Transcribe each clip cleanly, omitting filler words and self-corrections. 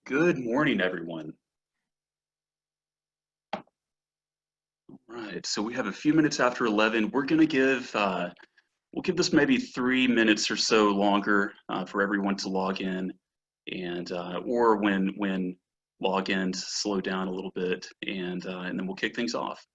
Good morning, everyone. All right, so we have a few minutes after 11. We're going to we'll give this maybe 3 minutes or so longer for everyone to log in, and or when logins slow down a little bit, and then we'll kick things off.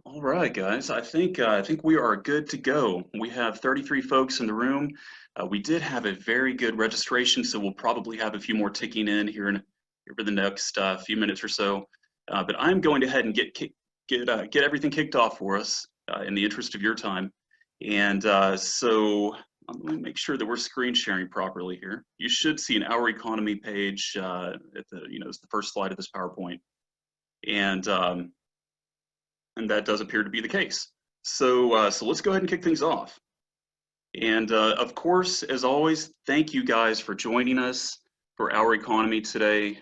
All right, guys. I think we are good to go. We have 33 folks in the room. We did have a very good registration, so we'll probably have a few more ticking in here for the next few minutes or so. But I'm going to head and get everything kicked off for us in the interest of your time. And let me make sure that we're screen sharing properly here. You should see an Our Economy page it's the first slide of this PowerPoint. And and that does appear to be the case. So let's go ahead and kick things off. And of course, as always, thank you guys for joining us for Our Economy today.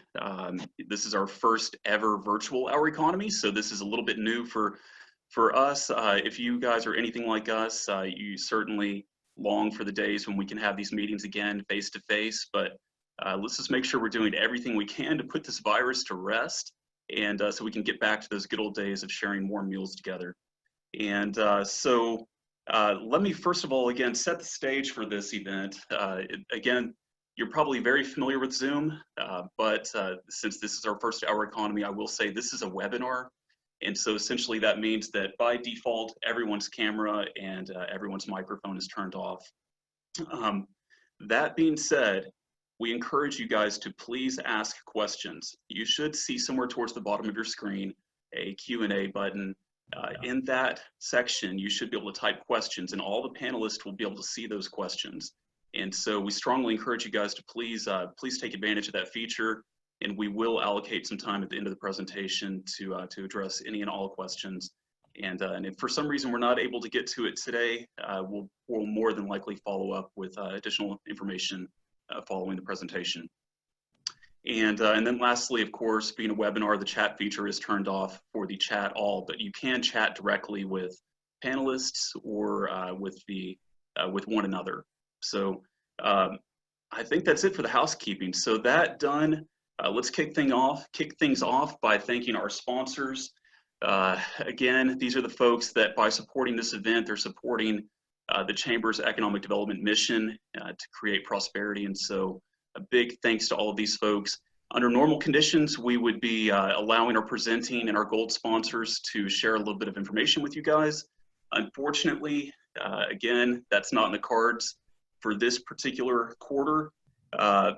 This is our first ever virtual Our Economy, so this is a little bit new for us. If you guys are anything like us, you certainly long for the days when we can have these meetings again face to face, but let's just make sure we're doing everything we can to put this virus to rest, and so we can get back to those good old days of sharing warm meals together. And let me first of all, again, set the stage for this event. Again, you're probably very familiar with Zoom, but since this is our first Our Economy, I will say this is a webinar. And so essentially that means that by default, everyone's camera and everyone's microphone is turned off. That being said, we encourage you guys to please ask questions. You should see somewhere towards the bottom of your screen a Q&A button. In that section, you should be able to type questions, and all the panelists will be able to see those questions. And so we strongly encourage you guys to please take advantage of that feature, and we will allocate some time at the end of the presentation to address any and all questions. And if for some reason we're not able to get to it today, we'll more than likely follow up with additional information following the presentation. And then lastly, of course, being a webinar, the chat feature is turned off for the chat all, but you can chat directly with panelists or with one another. So I think that's it for the housekeeping. So that done, let's kick things off by thanking our sponsors. Again, these are the folks that by supporting this event, they're supporting the Chamber's economic development mission to create prosperity. And so a big thanks to all of these folks. Under normal conditions, we would be allowing our presenting and our gold sponsors to share a little bit of information with you guys. Unfortunately, again, that's not in the cards for this particular quarter.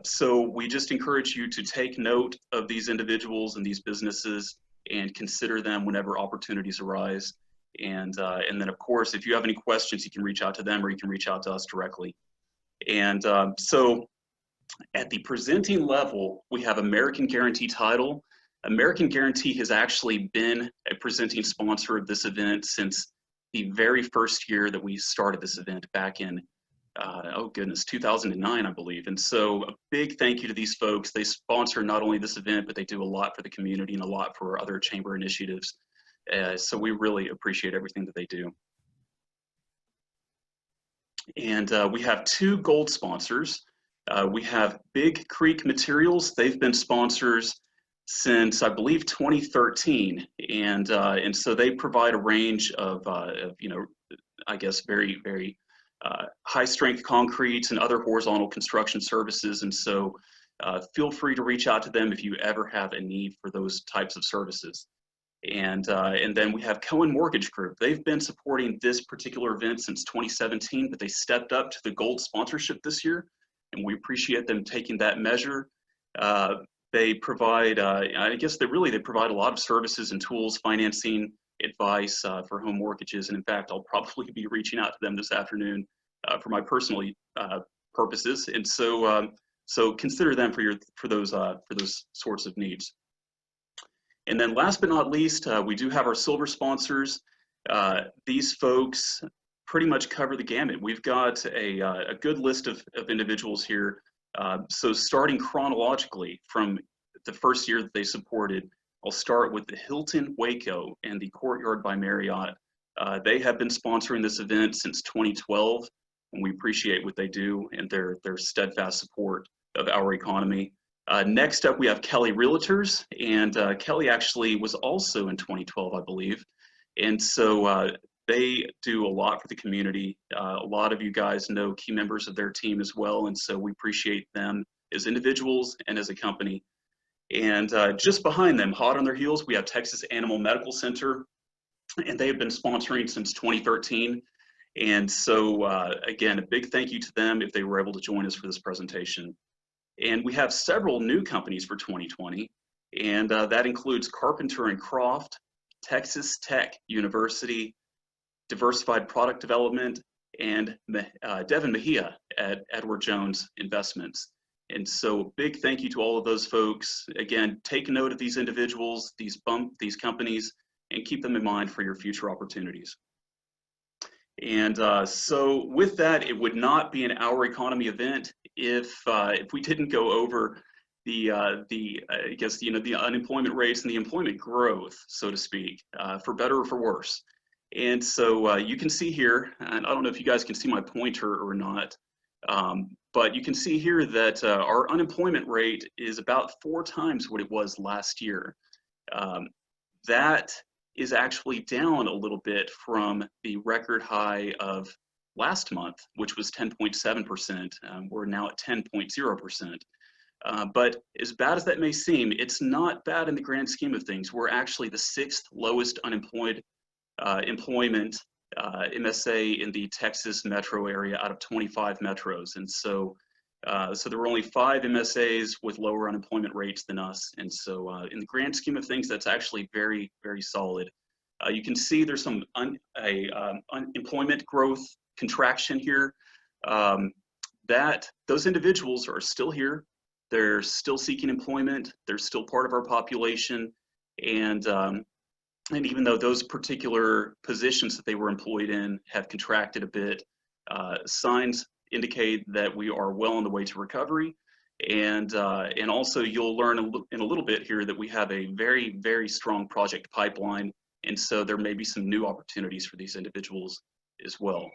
So we just encourage you to take note of these individuals and these businesses and consider them whenever opportunities arise. And then, of course, if you have any questions, you can reach out to them or you can reach out to us directly. And so at the presenting level, we have American Guarantee Title. American Guarantee has actually been a presenting sponsor of this event since the very first year that we started this event back in oh goodness, 2009, I believe. And so a big thank you to these folks. They sponsor not only this event, but they do a lot for the community and a lot for other chamber initiatives. So we really appreciate everything that they do. And we have 2 gold sponsors. We have Big Creek Materials. They've been sponsors since, I believe, 2013. And so they provide a range of you know, I guess, very, very high strength concretes and other horizontal construction services. And so feel free to reach out to them if you ever have a need for those types of services. And then we have Cohen Mortgage Group. They've been supporting this particular event since 2017, but they stepped up to the gold sponsorship this year, and we appreciate them taking that measure. They provide, I guess they provide a lot of services and tools, financing, advice for home mortgages. And in fact, I'll probably be reaching out to them this afternoon for my personal purposes. And so, so consider them for those sorts of needs. And then last but not least, we do have our silver sponsors. These folks pretty much cover the gamut. We've got a good list of individuals here. So starting chronologically from the first year that they supported, I'll start with the Hilton Waco and the Courtyard by Marriott. They have been sponsoring this event since 2012, and we appreciate what they do and their steadfast support of our economy. Next up, we have Kelly Realtors, and Kelly actually was also in 2012, I believe. And so they do a lot for the community. A lot of you guys know key members of their team as well, and so we appreciate them as individuals and as a company. And just behind them, hot on their heels, we have Texas Animal Medical Center, and they have been sponsoring since 2013. And so again, a big thank you to them if they were able to join us for this presentation. And we have several new companies for 2020, and that includes Carpenter and Croft, Texas Tech University, Diversified Product Development, and Devin Mejia at Edward Jones Investments. And so big thank you to all of those folks. Again, take note of these individuals, these companies, and keep them in mind for your future opportunities. And so with that, it would not be an Our Economy event if we didn't go over the I guess, you know, the unemployment rates and the employment growth, so to speak, for better or for worse. And so you can see here, and I don't know if you guys can see my pointer or not, but you can see here that our unemployment rate is about 4 times what it was last year. That is actually down a little bit from the record high of last month, which was 10.7%. We're now at 10.0%. But as bad as that may seem, it's not bad in the grand scheme of things. We're actually the 6th lowest employment MSA in the Texas metro area out of 25 metros. And so, so there were only 5 MSAs with lower unemployment rates than us. And so in the grand scheme of things, that's actually very, very solid. You can see there's some unemployment growth contraction here. Those individuals are still here. They're still seeking employment. They're still part of our population. And even though those particular positions that they were employed in have contracted a bit, signs indicate that we are well on the way to recovery. And also you'll learn in a little bit here that we have a very, very strong project pipeline. And so there may be some new opportunities for these individuals as well.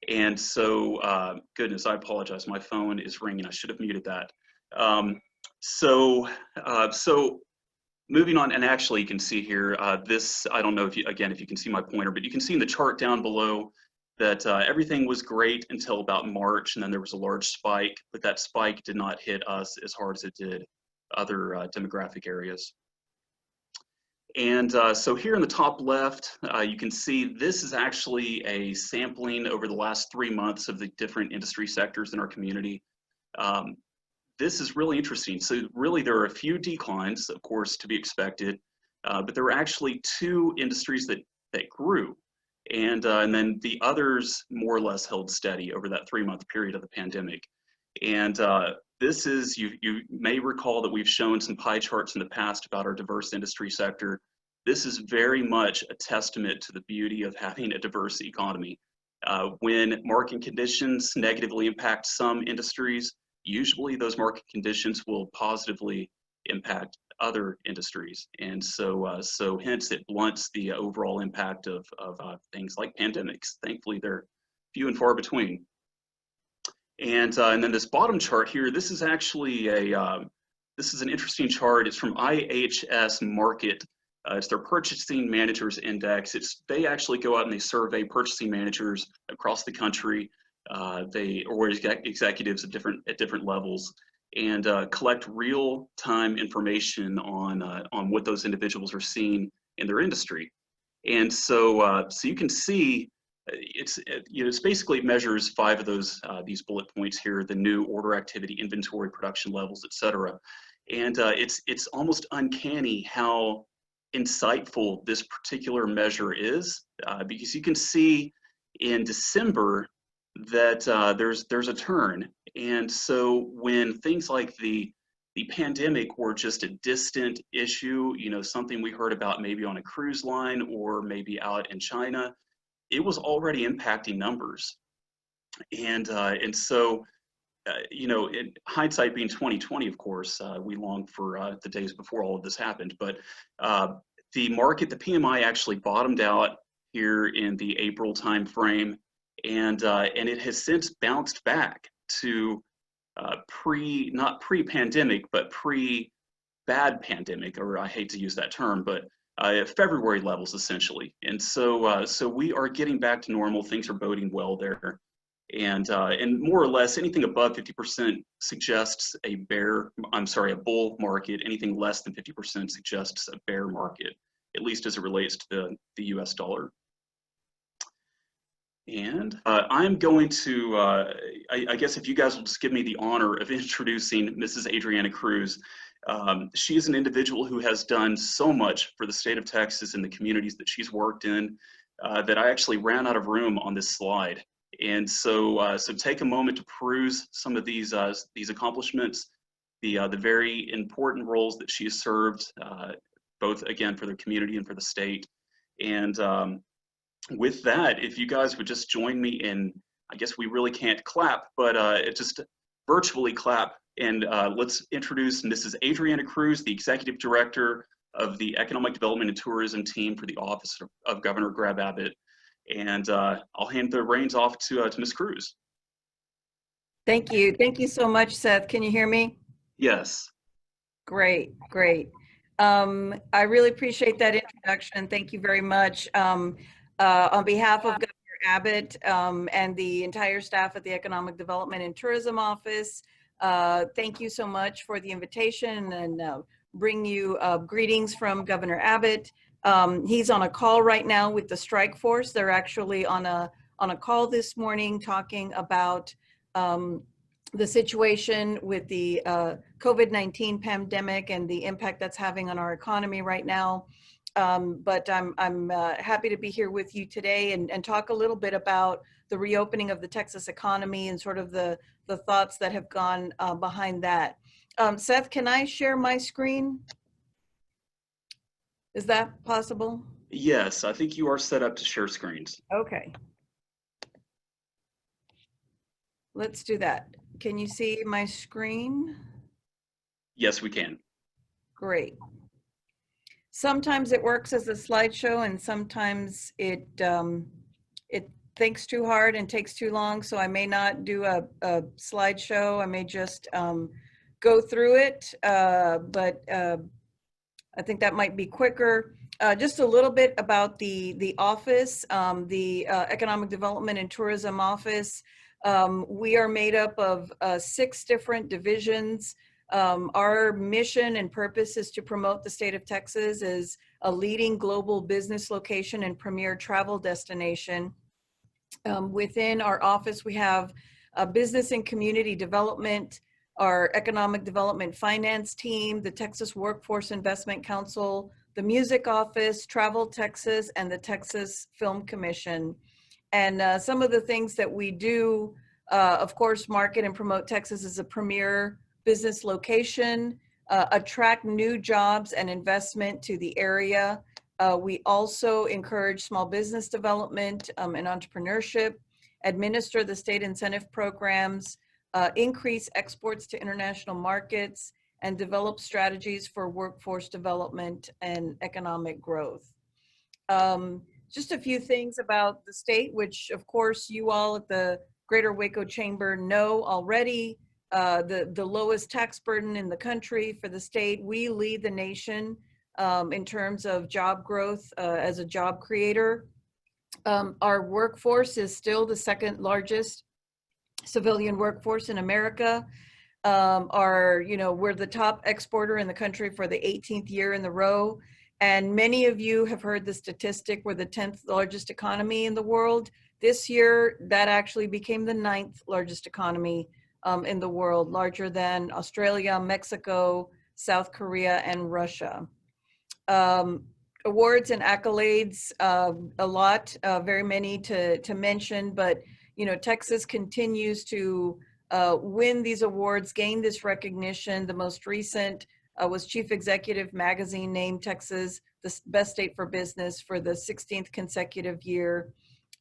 And so, goodness, I apologize. My phone is ringing. I should have muted that. So moving on, and actually you can see here, this, I don't know if you can see my pointer, but you can see in the chart down below that everything was great until about March, and then there was a large spike, but that spike did not hit us as hard as it did other demographic areas. And so here in the top left, you can see this is actually a sampling over the last 3 months of the different industry sectors in our community. This is really interesting. So really there are a few declines, of course, to be expected, but there were actually 2 industries that grew. And then the others more or less held steady over that 3-month period of the pandemic. And this is, you may recall that we've shown some pie charts in the past about our diverse industry sector. This is very much a testament to the beauty of having a diverse economy. When market conditions negatively impact some industries, usually those market conditions will positively impact other industries. And so hence it blunts the overall impact of things like pandemics. Thankfully, they're few and far between. And then this bottom chart here, this is actually this is an interesting chart. It's from IHS Markit. It's their Purchasing Managers Index. They actually go out and they survey purchasing managers across the country, or executives at different levels, and collect real-time information on what those individuals are seeing in their industry. And so you can see it's basically measures 5 of these bullet points here: the new order activity, inventory, production levels, etc. And it's almost uncanny how insightful this particular measure is, because you can see in December that there's a turn. And so when things like the pandemic were just a distant issue, something we heard about maybe on a cruise line or maybe out in China, it was already impacting numbers. And so in hindsight being 2020, of course, we long for the days before all of this happened. But the PMI actually bottomed out here in the April timeframe, and it has since bounced back to not pre-pandemic, but pre-bad pandemic, or I hate to use that term, but February levels essentially. And so we are getting back to normal. Things are boding well there. And more or less anything above 50% suggests a bull market. Anything less than 50% suggests a bear market, at least as it relates to the US dollar. And I'm going to, I guess if you guys will just give me the honor of introducing Mrs. Adriana Cruz. She is an individual who has done so much for the state of Texas and the communities that she's worked in that I actually ran out of room on this slide. And so take a moment to peruse some of these accomplishments, the very important roles that she has served, both again for the community and for the state. And with that, if you guys would just join me in, I guess we really can't clap, but just virtually clap, and let's introduce Mrs. Adriana Cruz, the Executive Director of the Economic Development and Tourism Team for the Office of Governor Greg Abbott. And I'll hand the reins off to Ms. Cruz. Thank you. Thank you so much, Seth. Can you hear me? Yes. Great, great. I really appreciate that introduction. Thank you very much. On behalf of Governor Abbott and the entire staff at the Economic Development and Tourism Office, thank you so much for the invitation, and bring you greetings from Governor Abbott. He's on a call right now with the strike force. They're actually on a call this morning talking about the situation with the COVID-19 pandemic and the impact that's having on our economy right now. But I'm happy to be here with you today and talk a little bit about the reopening of the Texas economy and sort of the thoughts that have gone behind that. Seth, can I share my screen? Is that possible? Yes, I think you are set up to share screens. Okay. Let's do that. Can you see my screen? Yes, we can. Great. Sometimes it works as a slideshow, and sometimes it thinks too hard and takes too long. So I may not do a slideshow. I may just go through it, but I think that might be quicker. Just a little bit about the office, the Economic Development and Tourism Office. We are made up of 6 different divisions. Our mission and purpose is to promote the state of Texas as a leading global business location and premier travel destination. Within our office, we have business and community development, our economic development finance team, the Texas Workforce Investment Council, the music office, Travel Texas, and the Texas Film Commission. And some of the things that we do, of course, market and promote Texas as a premier business location, attract new jobs and investment to the area. We also encourage small business development and entrepreneurship. administer the state incentive programs, increase exports to international markets, and develop strategies for workforce development and economic growth. Just a few things about the state, which of course you all at the Greater Waco Chamber know already. The lowest tax burden in the country for the state. We lead the nation in terms of job growth as a job creator. Our workforce is still the second largest civilian workforce in America. We're the top exporter in the country for the 18th year in a row. And many of you have heard the statistic, we're the 10th largest economy in the world. This year, that actually became the 9th largest economy in the world, larger than Australia, Mexico, South Korea, and Russia. Awards and accolades, a lot, very many to mention, but Texas continues to win these awards, gain this recognition. The most recent was Chief Executive Magazine named Texas the best state for business for the 16th consecutive year.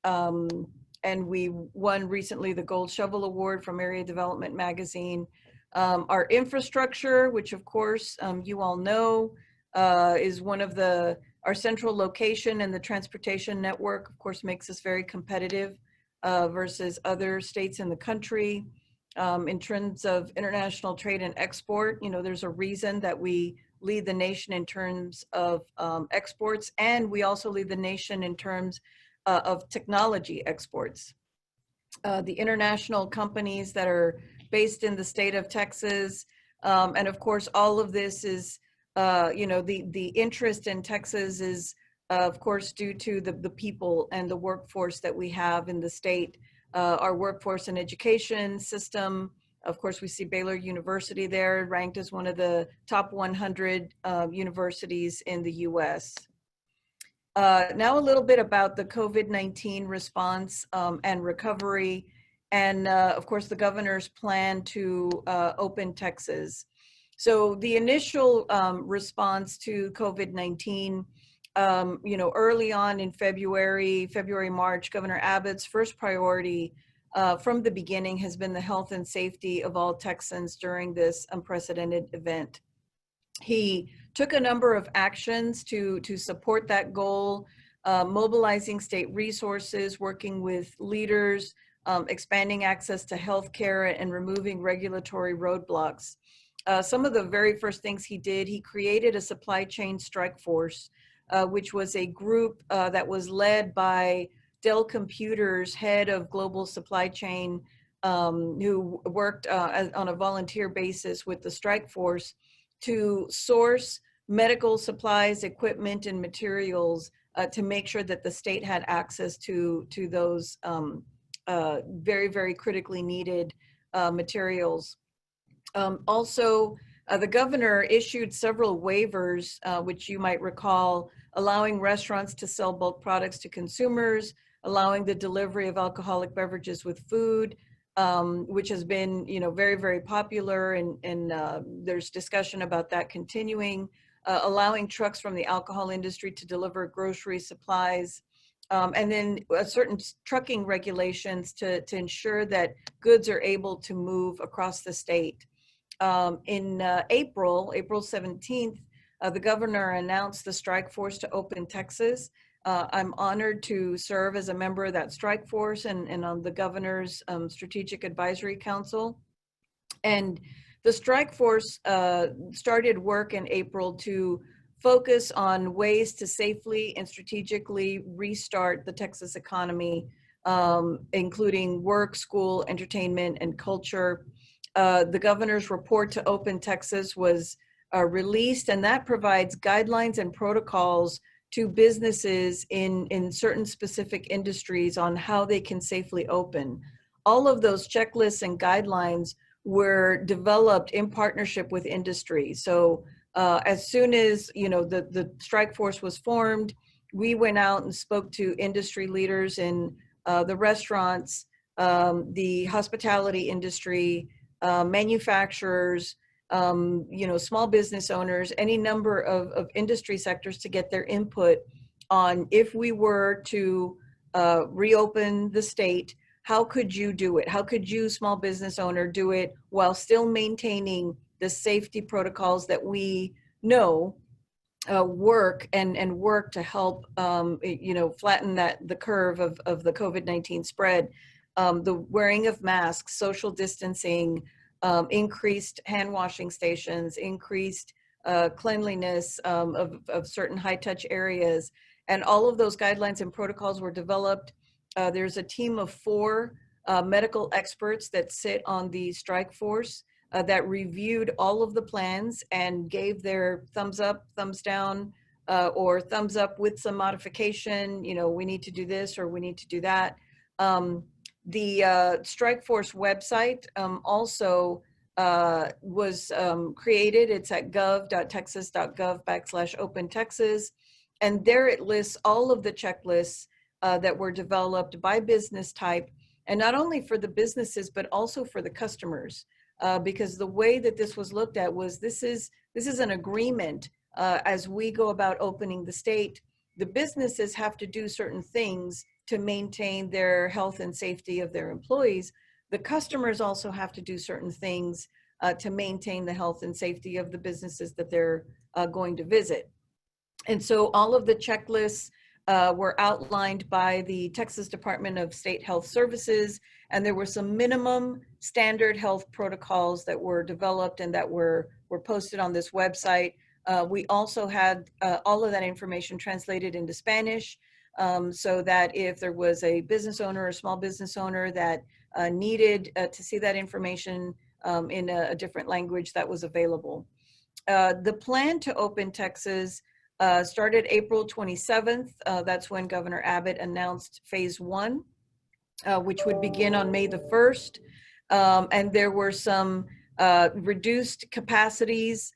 And we won recently the Gold Shovel Award from Area Development Magazine. Our infrastructure, which of course you all know, is one of our central location, and the transportation network, of course, makes us very competitive versus other states in the country. In terms of international trade and export, there's a reason that we lead the nation in terms of exports, and we also lead the nation in terms of technology exports. The international companies that are based in the state of Texas, and of course, all of this is, the interest in Texas is, of course, due to the people and the workforce that we have in the state. Our workforce and education system, of course, we see Baylor University there, ranked as one of the top 100 universities in the US. Now a little bit about the COVID-19 response and recovery, and of course the governor's plan to open Texas. So the initial response to COVID-19, early on in February, March, Governor Abbott's first priority from the beginning has been the health and safety of all Texans during this unprecedented event. He took a number of actions to support that goal, mobilizing state resources, working with leaders, expanding access to healthcare, and removing regulatory roadblocks. Some of the very first things he did, he created a supply chain strike force, which was a group that was led by Dell Computers' head of global supply chain, who worked on a volunteer basis with the strike force to source medical supplies, equipment, and materials to make sure that the state had access to those very, very critically needed materials. Also, the governor issued several waivers, which you might recall, allowing restaurants to sell bulk products to consumers, allowing the delivery of alcoholic beverages with food, which has been, very, very popular, and there's discussion about that continuing, allowing trucks from the alcohol industry to deliver grocery supplies, and then certain trucking regulations to ensure that goods are able to move across the state. In April 17th, the governor announced the strike force to open Texas. I'm honored to serve as a member of that strike force and on the governor's Strategic Advisory Council. And the strike force started work in April to focus on ways to safely and strategically restart the Texas economy, including work, school, entertainment, and culture. The governor's report to open Texas was released, and that provides guidelines and protocols to businesses in certain specific industries on how they can safely open. All of those checklists and guidelines were developed in partnership with industry. So as soon as the strike force was formed, we went out and spoke to industry leaders in the restaurants, the hospitality industry, manufacturers, small business owners, any number of industry sectors to get their input on if we were to reopen the state, how could you do it? How could you, small business owner, do it while still maintaining the safety protocols that we know work and work to help flatten the curve of the COVID-19 spread. The wearing of masks, social distancing, increased hand washing stations, increased cleanliness of certain high touch areas, and all of those guidelines and protocols were developed. There's a team of 4 medical experts that sit on the strike force that reviewed all of the plans and gave their thumbs up, thumbs down, or thumbs up with some modification. You know, we need to do this or we need to do that. The strike force website also was created. It's at gov.texas.gov/open-texas. And there it lists all of the checklists that were developed by business type, and not only for the businesses, but also for the customers. Because the way that this was looked at was this is an agreement as we go about opening the state. The businesses have to do certain things to maintain their health and safety of their employees. The customers also have to do certain things to maintain the health and safety of the businesses that they're going to visit. And so all of the checklists were outlined by the Texas Department of State Health Services, and there were some minimum standard health protocols that were developed and that were posted on this website. We also had all of that information translated into Spanish, so that if there was a business owner or small business owner that needed to see that information in a different language, that was available. The plan to open Texas started April 27th. That's when Governor Abbott announced phase 1, which would begin on May the 1st. And there were some reduced capacities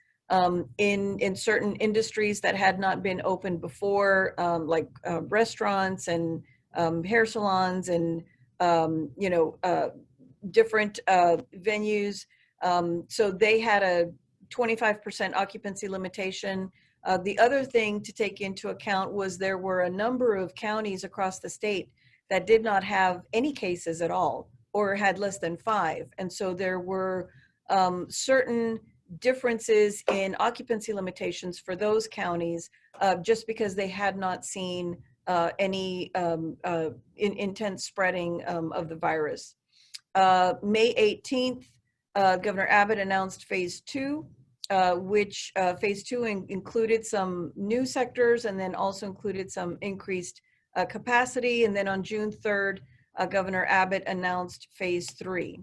in certain industries that had not been opened before, like restaurants and hair salons and different venues. So they had a 25% occupancy limitation. The other thing to take into account was there were a number of counties across the state that did not have any cases at all or had less than 5. And so there were certain differences in occupancy limitations for those counties just because they had not seen any intense spreading of the virus. May 18th, Governor Abbott announced phase 2. Which phase 2 included some new sectors and then also included some increased capacity. And then on June 3rd, Governor Abbott announced phase 3.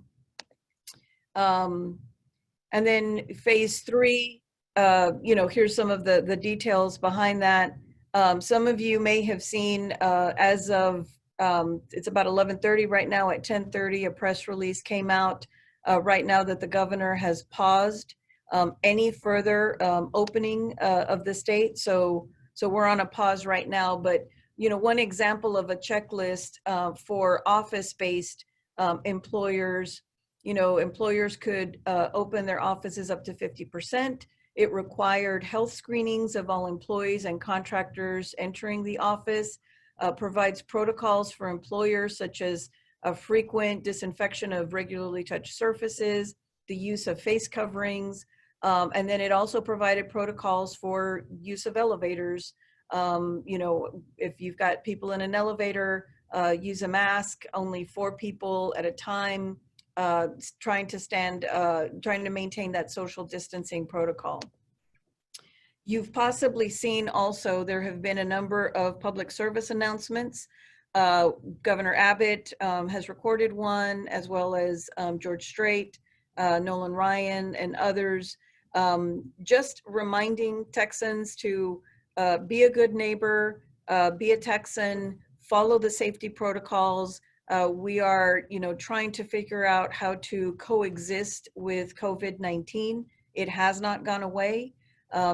And then phase 3, here's some of the details behind that. Some of you may have seen as of, it's about 11:30 right now. At 10:30, a press release came out right now that the governor has paused any further opening of the state. So we're on a pause right now, but one example of a checklist for office-based employers, employers could open their offices up to 50%. It required health screenings of all employees and contractors entering the office, provides protocols for employers such as a frequent disinfection of regularly touched surfaces, the use of face coverings, and then it also provided protocols for use of elevators. If you've got people in an elevator, use a mask, only 4 people at a time, trying to maintain that social distancing protocol. You've possibly seen also, there have been a number of public service announcements. Governor Abbott has recorded one, as well as George Strait, Nolan Ryan, and others, just reminding Texans to be a good neighbor, be a Texan, follow the safety protocols. We are, trying to figure out how to coexist with COVID-19. It has not gone away.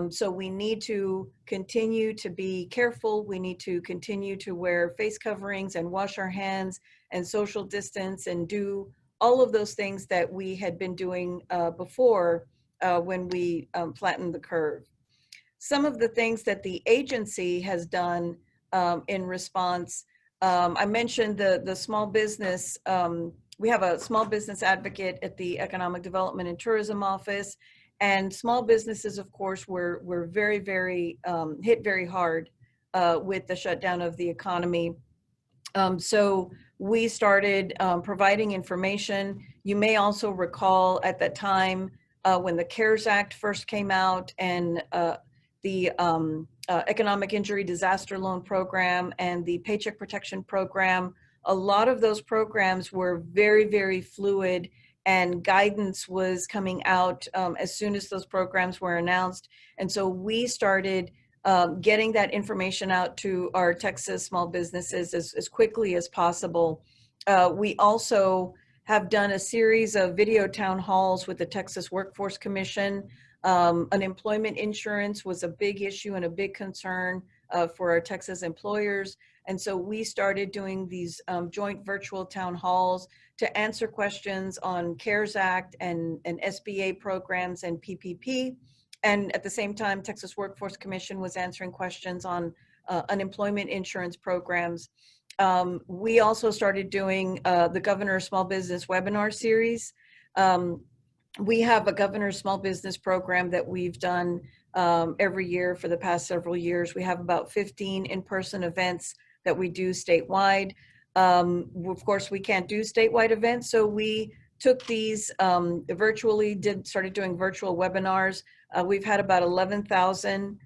So we need to continue to be careful. We need to continue to wear face coverings and wash our hands and social distance and do all of those things that we had been doing before when we flattened the curve. Some of the things that the agency has done in response, I mentioned the small business. We have a small business advocate at the Economic Development and Tourism Office, and small businesses, of course, were very, very hit very hard with the shutdown of the economy. So we started providing information. You may also recall at that time when the CARES Act first came out, and the Economic Injury Disaster Loan Program and the Paycheck Protection Program. A lot of those programs were very, very fluid, and guidance was coming out as soon as those programs were announced. And so we started getting that information out to our Texas small businesses as quickly as possible. We also have done a series of video town halls with the Texas Workforce Commission. Unemployment insurance was a big issue and a big concern for our Texas employers. And so we started doing these joint virtual town halls to answer questions on CARES Act and SBA programs and PPP. And at the same time, Texas Workforce Commission was answering questions on unemployment insurance programs. We also started doing the Governor's Small Business webinar series. We have a Governor's Small Business program that we've done every year for the past several years. We have about 15 in-person events that we do statewide. Of course, we can't do statewide events, so we took these virtually, started doing virtual webinars. We've had about 11,000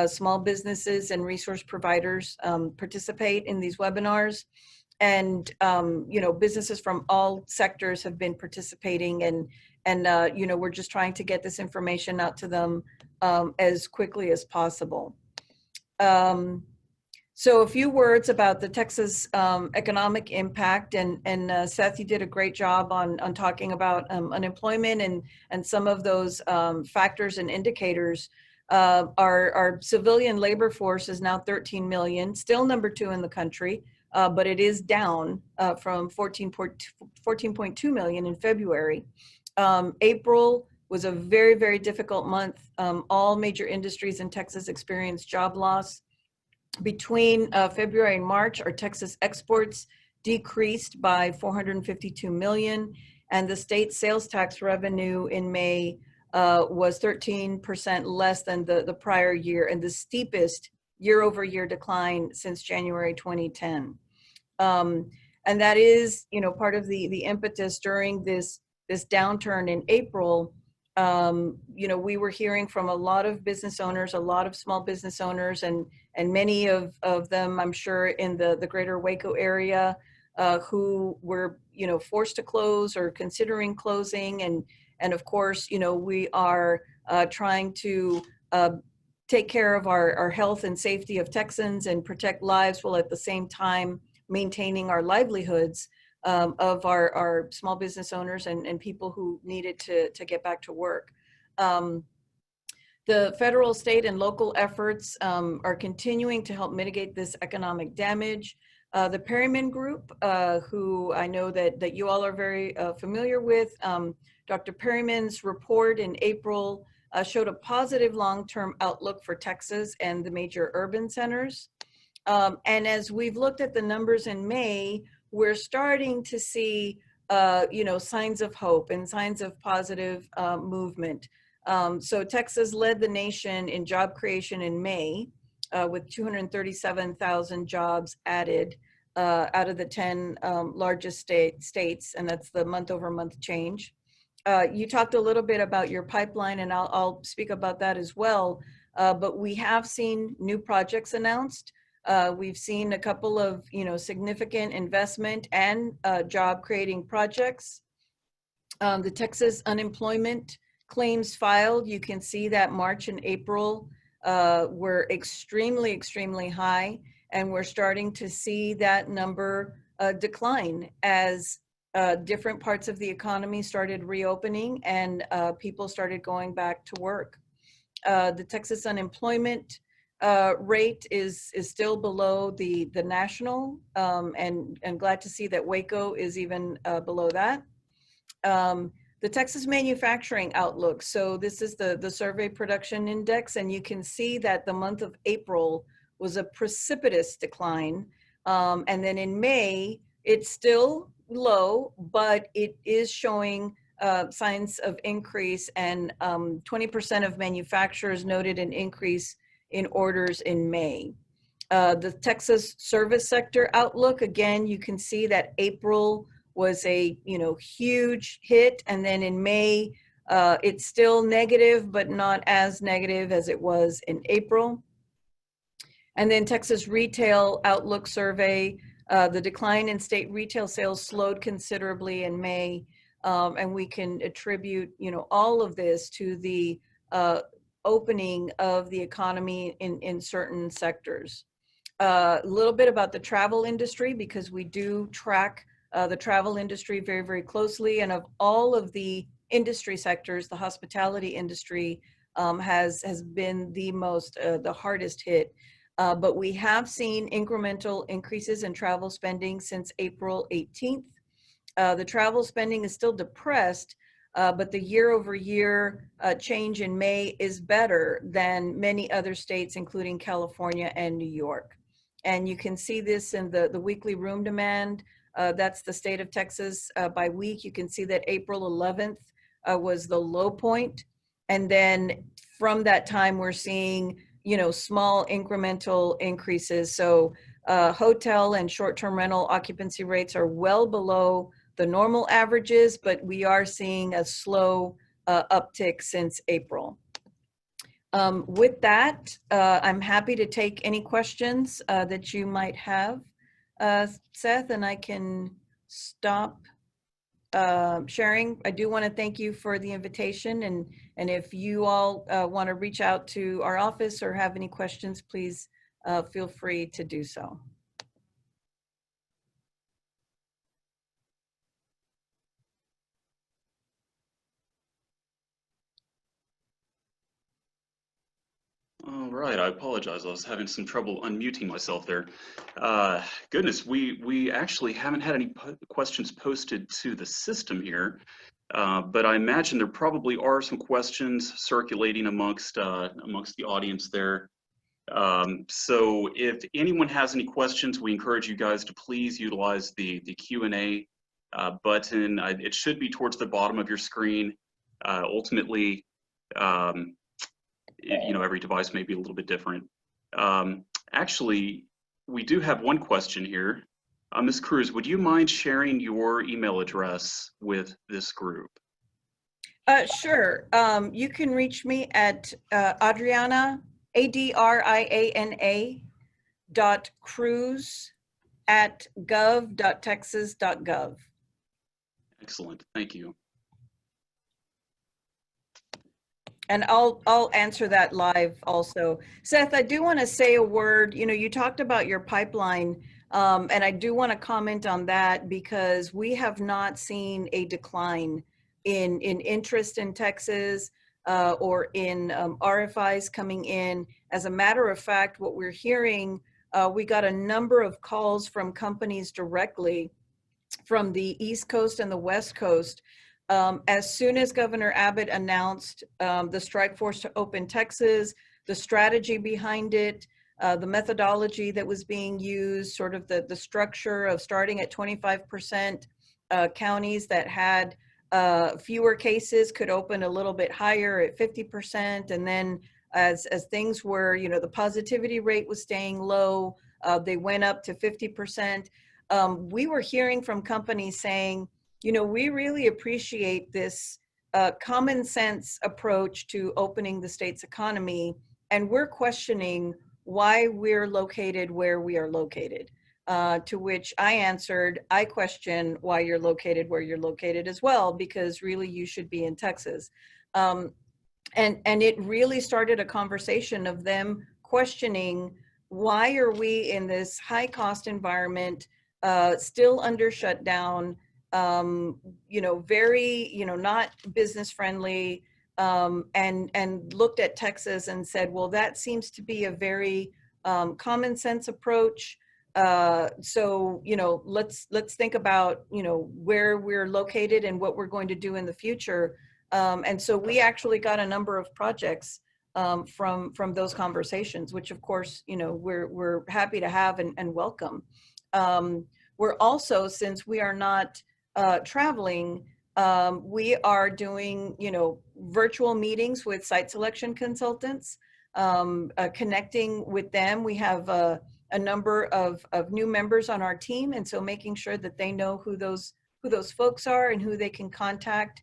small businesses and resource providers participate in these webinars. And, you know, businesses from all sectors have been participating, and you know, we're just trying to get this information out to them as quickly as possible. So a few words about the Texas economic impact, and Seth, you did a great job on talking about unemployment and some of those factors and indicators. Our civilian labor force is now 13 million, still number 2 in the country, but it is down from 14.2 million in February. April was a very, very difficult month. All major industries in Texas experienced job loss. Between February and March, our Texas exports decreased by 452 million, and the state sales tax revenue in May was 13% less than the prior year, and the steepest year-over-year decline since January 2010. And that is, you know, part of the impetus during this downturn in April. You know, we were hearing from a lot of business owners, a lot of small business owners, and many of them, I'm sure, in the greater Waco area, who were, you know, forced to close or considering closing. And of course, you know, we are trying to take care of our health and safety of Texans and protect lives, while at the same time maintaining our livelihoods of our small business owners and people who needed to get back to work. The federal, state, and local efforts are continuing to help mitigate this economic damage. The Perryman Group, who I know that you all are very familiar with, Dr. Perryman's report in April showed a positive long-term outlook for Texas and the major urban centers. And as we've looked at the numbers in May, we're starting to see, you know, signs of hope and signs of positive movement. So Texas led the nation in job creation in May with 237,000 jobs added out of the 10 largest states, and that's the month-over-month change. You talked a little bit about your pipeline, and I'll speak about that as well, but we have seen new projects announced. We've seen a couple of, you know, significant investment and job creating projects. The Texas unemployment claims filed, you can see that March and April were extremely, extremely high, and we're starting to see that number decline as different parts of the economy started reopening and people started going back to work. The Texas unemployment rate is still below the national, and glad to see that Waco is even below that. The Texas manufacturing outlook. So this is the survey production index, and you can see that the month of April was a precipitous decline. And then in May, it's still low, but it is showing signs of increase, and 20% of manufacturers noted an increase in orders in May. The Texas service sector outlook, again, you can see that April was a huge hit, and then in May, it's still negative, but not as negative as it was in April. And then Texas Retail Outlook Survey, the decline in state retail sales slowed considerably in May, and we can attribute, all of this to the opening of the economy in certain sectors. A little bit about the travel industry, because we do track the travel industry very, very closely, and of all of the industry sectors, the hospitality industry has been the hardest hit. But we have seen incremental increases in travel spending since April 18th. The travel spending is still depressed, but the year-over-year change in May is better than many other states, including California and New York. And you can see this in the weekly room demand. That's the state of Texas by week. You can see that April 11th was the low point. And then from that time, we're seeing small incremental increases. So hotel and short-term rental occupancy rates are well below the normal averages, but we are seeing a slow uptick since April. With that, I'm happy to take any questions that you might have, Seth, and I can stop sharing. I do want to thank you for the invitation, and if you all want to reach out to our office or have any questions, please feel free to do so. All right, I apologize. I was having some trouble unmuting myself there. Goodness, we actually haven't had any questions posted to the system here, but I imagine there probably are some questions circulating amongst the audience there. So if anyone has any questions, we encourage you guys to please utilize the Q&A button. It should be towards the bottom of your screen. Ultimately, every device may be a little bit different. Actually, we do have one question here. Ms. Cruz, would you mind sharing your email address with this group? Sure. You can reach me at Adriana, ADRIANA .cruz@gov.texas.gov. Excellent, thank you. And I'll answer that live also. Seth, I do want to say a word. You talked about your pipeline, and I do want to comment on that, because we have not seen a decline in interest in Texas or in RFIs coming in. As a matter of fact, what we're hearing, we got a number of calls from companies directly from the East Coast and the West Coast. As soon as Governor Abbott announced the strike force to open Texas, the strategy behind it, the methodology that was being used, sort of the structure of starting at 25%, counties that had fewer cases could open a little bit higher at 50%. And then as things were, the positivity rate was staying low, they went up to 50%. We were hearing from companies saying, we really appreciate this common sense approach to opening the state's economy, and we're questioning why we're located where we are located. To which I answered, I question why you're located where you're located as well, because really you should be in Texas. And it really started a conversation of them questioning, why are we in this high cost environment, still under shutdown, very, not business friendly, and looked at Texas and said, well, that seems to be a very common sense approach. So, let's think about, where we're located and what we're going to do in the future. And so we actually got a number of projects from those conversations, which of course, we're happy to have and welcome. we're also, since we are not traveling, we are doing, virtual meetings with site selection consultants, connecting with them. We have a number of new members on our team, and so making sure that they know who those folks are and who they can contact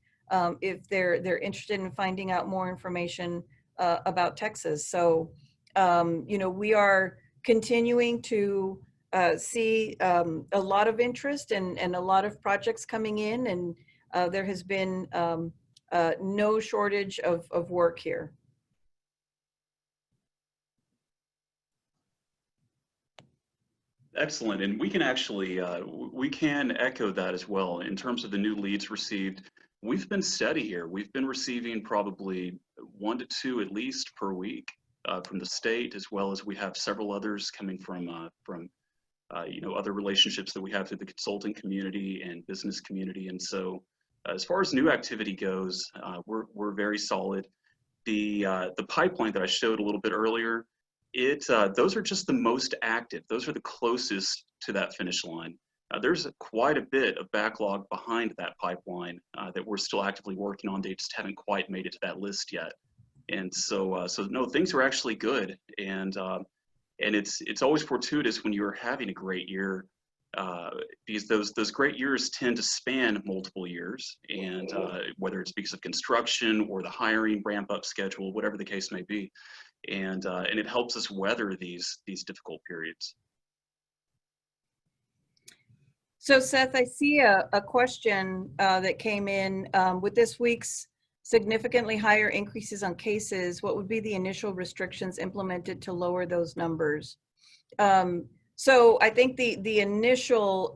if they're interested in finding out more information about Texas. So, we are continuing to see a lot of interest and a lot of projects coming in, and there has been no shortage of work here. Excellent, and we can actually we can echo that as well in terms of the new leads received. We've been steady here. We've been receiving probably 1 to 2 at least per week from the state, as well as we have several others coming from other relationships that we have through the consulting community and business community. And so, as far as new activity goes, we're very solid. The pipeline that I showed a little bit earlier, those are just the most active. Those are the closest to that finish line. There's quite a bit of backlog behind that pipeline that we're still actively working on. They just haven't quite made it to that list yet. And so no, things are actually good. And it's always fortuitous when you're having a great year, because those great years tend to span multiple years, and whether it's because of construction or the hiring ramp up schedule, whatever the case may be. And it helps us weather these difficult periods. So Seth, I see a question that came in with this week's significantly higher increases on cases. What would be the initial restrictions implemented to lower those numbers? So I think the initial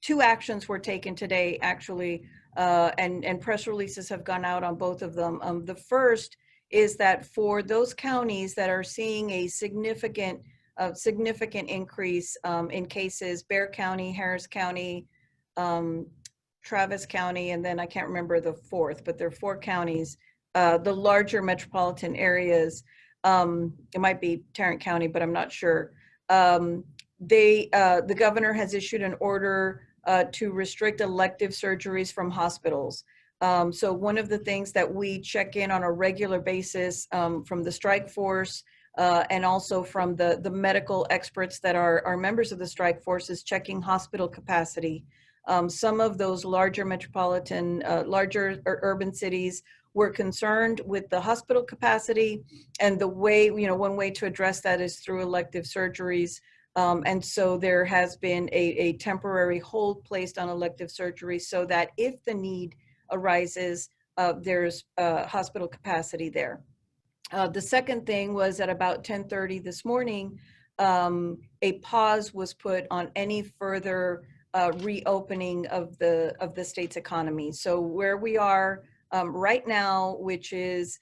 2 actions were taken today, actually, and press releases have gone out on both of them. The first is that for those counties that are seeing a significant increase in cases, Bexar County, Harris County, Travis County, and then I can't remember the 4th, but there are 4 counties, the larger metropolitan areas. It might be Tarrant County, but I'm not sure. The governor has issued an order to restrict elective surgeries from hospitals. So one of the things that we check in on a regular basis from the strike force and also from the medical experts that are members of the strike force is checking hospital capacity. Some of those larger metropolitan, larger urban cities were concerned with the hospital capacity, and the way, one way to address that is through elective surgeries. And so there has been a temporary hold placed on elective surgeries so that if the need arises, there's hospital capacity there. The second thing was at about 10:30 this morning, a pause was put on any further reopening of the state's economy. So where we are right now, which is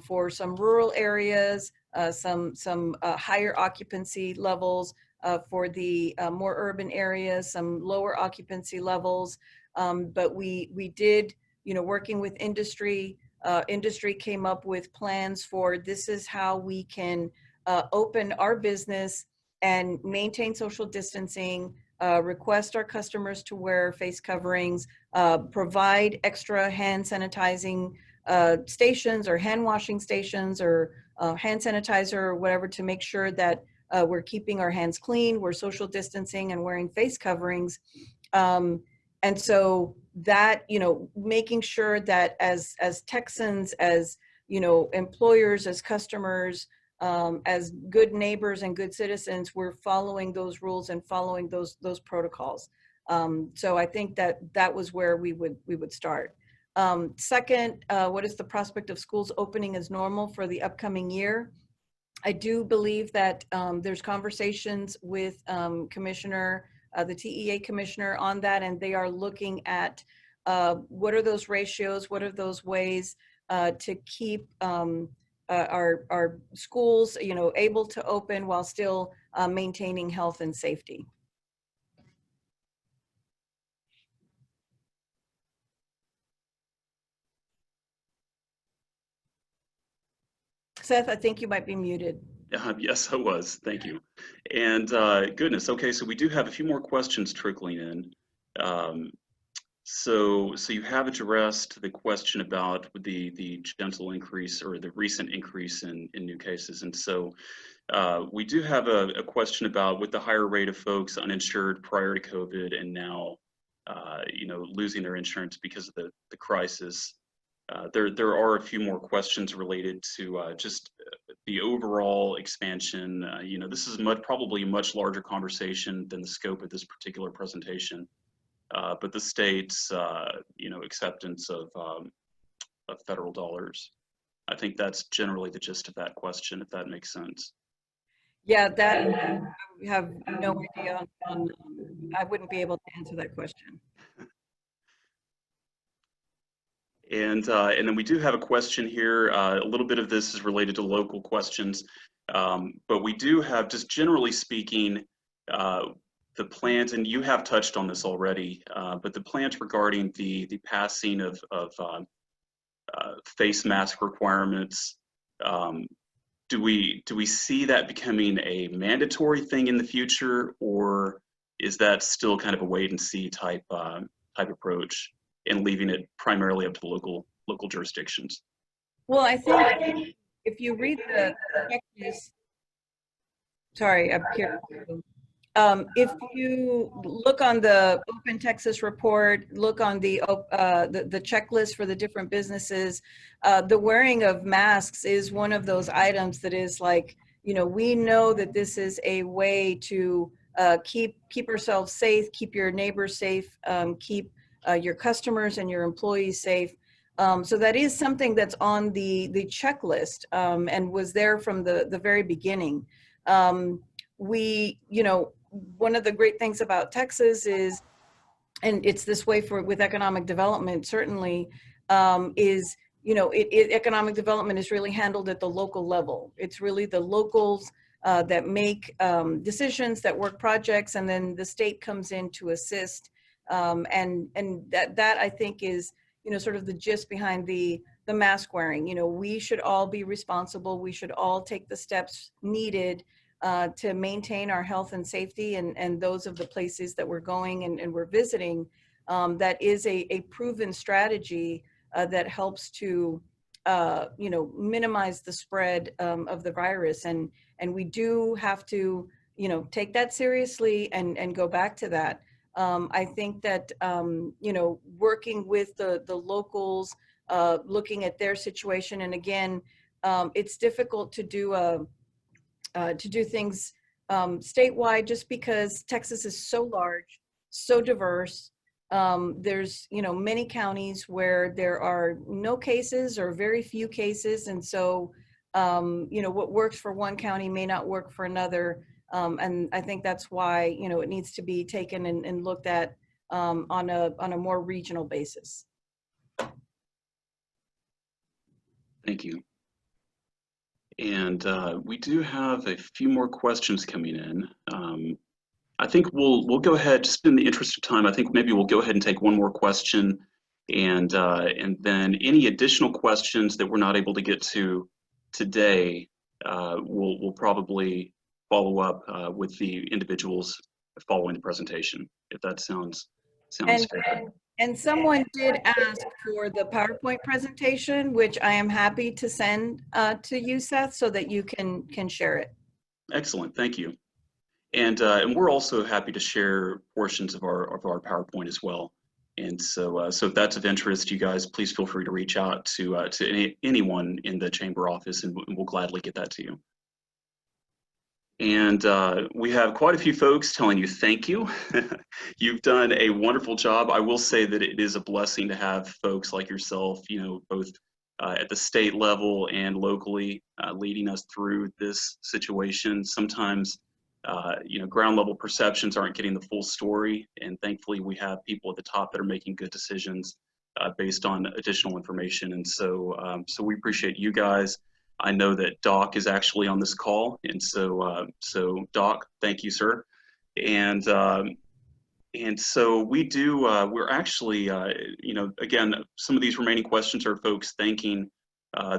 for some rural areas, some higher occupancy levels, for the more urban areas, some lower occupancy levels. But we did, working with industry, industry came up with plans for this is how we can open our business and maintain social distancing, request our customers to wear face coverings, provide extra hand sanitizing stations or hand washing stations or hand sanitizer or whatever to make sure that we're keeping our hands clean, we're social distancing and wearing face coverings. And so that, making sure that as Texans, as, employers, as customers, as good neighbors and good citizens, we're following those rules and following those protocols. So I think that was where we would start. Second, what is the prospect of schools opening as normal for the upcoming year? I do believe that there's conversations with the TEA commissioner on that, and they are looking at what are those ratios, what are those ways to keep our schools, able to open while still maintaining health and safety. Seth, I think you might be muted. Yes, I was. Thank you. And goodness, okay, so we do have a few more questions trickling in. Um, so you have addressed the question about the gentle increase or the recent increase in new cases. And so we do have a question about with the higher rate of folks uninsured prior to COVID and now, losing their insurance because of the crisis. There are a few more questions related to just the overall expansion. This is probably a much larger conversation than the scope of this particular presentation. But the state's, acceptance of federal dollars. I think that's generally the gist of that question, if that makes sense. Yeah, that I have no idea on, I wouldn't be able to answer that question. And then we do have a question here. A little bit of this is related to local questions, but we do have, just generally speaking, the plans, and you have touched on this already, but the plans regarding the passing of face mask requirements. Do we see that becoming a mandatory thing in the future, or is that still kind of a wait and see type approach, and leaving it primarily up to the local jurisdictions? Well, I think if you read the checklist, sorry, I'm here. If you look on the Open Texas report, look on the checklist for the different businesses, the wearing of masks is one of those items that is like, we know that this is a way to keep ourselves safe, keep your neighbors safe, keep your customers and your employees safe. So that is something that's on the checklist, and was there from the very beginning. One of the great things about Texas is, and it's this way with economic development, certainly, is, economic development is really handled at the local level. It's really the locals that make decisions, that work projects, and then the state comes in to assist. And that I think is, sort of the gist behind the mask wearing. We should all be responsible. We should all take the steps needed to maintain our health and safety, and those of the places that we're going and we're visiting. That is a proven strategy that helps to, minimize the spread of the virus. And we do have to, take that seriously and go back to that. I think that, working with the locals, looking at their situation, and again, it's difficult to do things statewide, just because Texas is so large, so diverse. There's, many counties where there are no cases or very few cases. And so, what works for one county may not work for another. And I think that's why, it needs to be taken and looked at on a more regional basis. Thank you. And we do have a few more questions coming in. I think we'll go ahead, just in the interest of time, I think maybe we'll go ahead and take one more question, and then any additional questions that we're not able to get to today, we'll probably follow up with the individuals following the presentation, if that sounds fair. And someone did ask for the PowerPoint presentation, which I am happy to send to you, Seth, so that you can share it. Excellent, thank you. And we're also happy to share portions of our PowerPoint as well. And so if that's of interest, you guys, please feel free to reach out to anyone in the chamber office, and we'll gladly get that to you. And we have quite a few folks telling you thank you. You've done a wonderful job. I will say that it is a blessing to have folks like yourself, both at the state level and locally, leading us through this situation. Sometimes, ground level perceptions aren't getting the full story, and thankfully we have people at the top that are making good decisions based on additional information. And so we appreciate you guys. I know that Doc is actually on this call, and so Doc, thank you, sir. And so we're actually, again, some of these remaining questions are folks thanking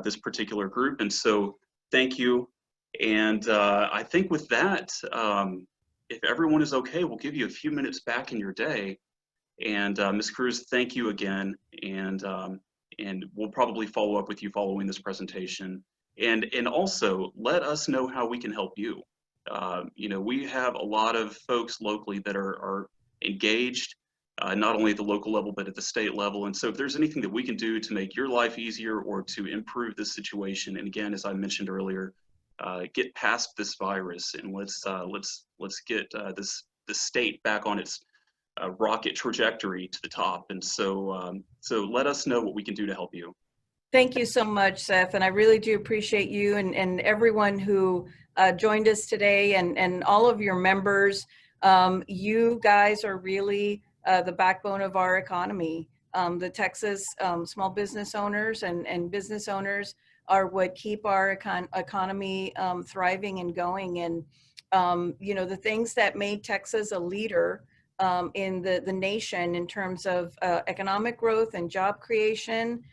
this particular group, and so thank you. And I think with that, if everyone is okay, we'll give you a few minutes back in your day. And Ms. Cruz, thank you again. And we'll probably follow up with you following this presentation. And also let us know how we can help you. You know, we have a lot of folks locally that are engaged, not only at the local level, but at the state level. And so if there's anything that we can do to make your life easier or to improve this situation, and again, as I mentioned earlier, get past this virus and let's get this state back on its rocket trajectory to the top. And so so let us know what we can do to help you. Thank you so much, Seth, and I really do appreciate you and everyone who joined us today, and all of your members. You guys are really the backbone of our economy. The Texas small business owners and business owners are what keep our economy thriving and going. And you know, the things that made Texas a leader in the nation in terms of economic growth and job creation,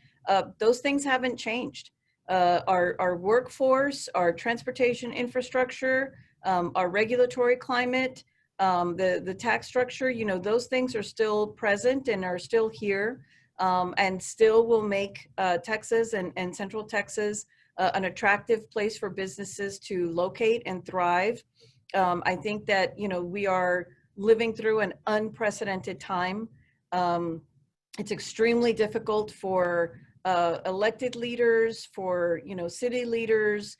those things haven't changed. Our workforce, our transportation infrastructure, our regulatory climate, the tax structure, you know, those things are still present and are still here, and still will make Texas and Central Texas an attractive place for businesses to locate and thrive. I think that, you know, we are living through an unprecedented time. It's extremely difficult for elected leaders, for, you know, city leaders,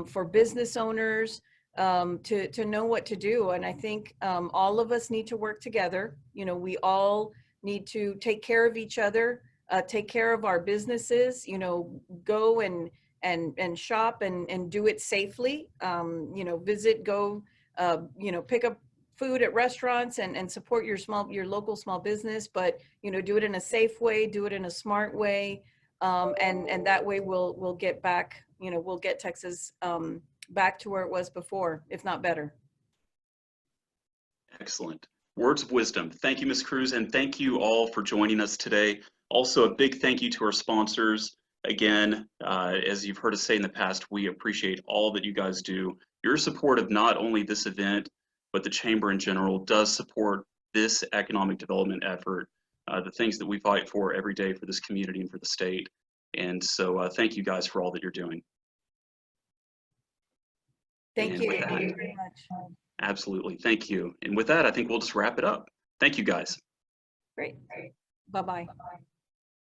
for business owners to know what to do. And I think all of us need to work together. You know, we all need to take care of each other, take care of our businesses, you know, go and shop and do it safely. You know, visit, go, you know, pick up food at restaurants and support your local small business, but, you know, do it in a safe way, do it in a smart way. And that way we'll get back, you know, we'll get Texas back to where it was before, if not better. Excellent. Words of wisdom. Thank you, Ms. Cruz, and thank you all for joining us today. Also, a big thank you to our sponsors. Again, as you've heard us say in the past, we appreciate all that you guys do. Your support of not only this event, but the Chamber in general does support this economic development effort, the things that we fight for every day for this community and for the state. And so thank you guys for all that you're doing. Thank you. Thank you very much. Absolutely. Thank you. And with that, I think we'll just wrap it up. Thank you, guys. Great. Bye-bye.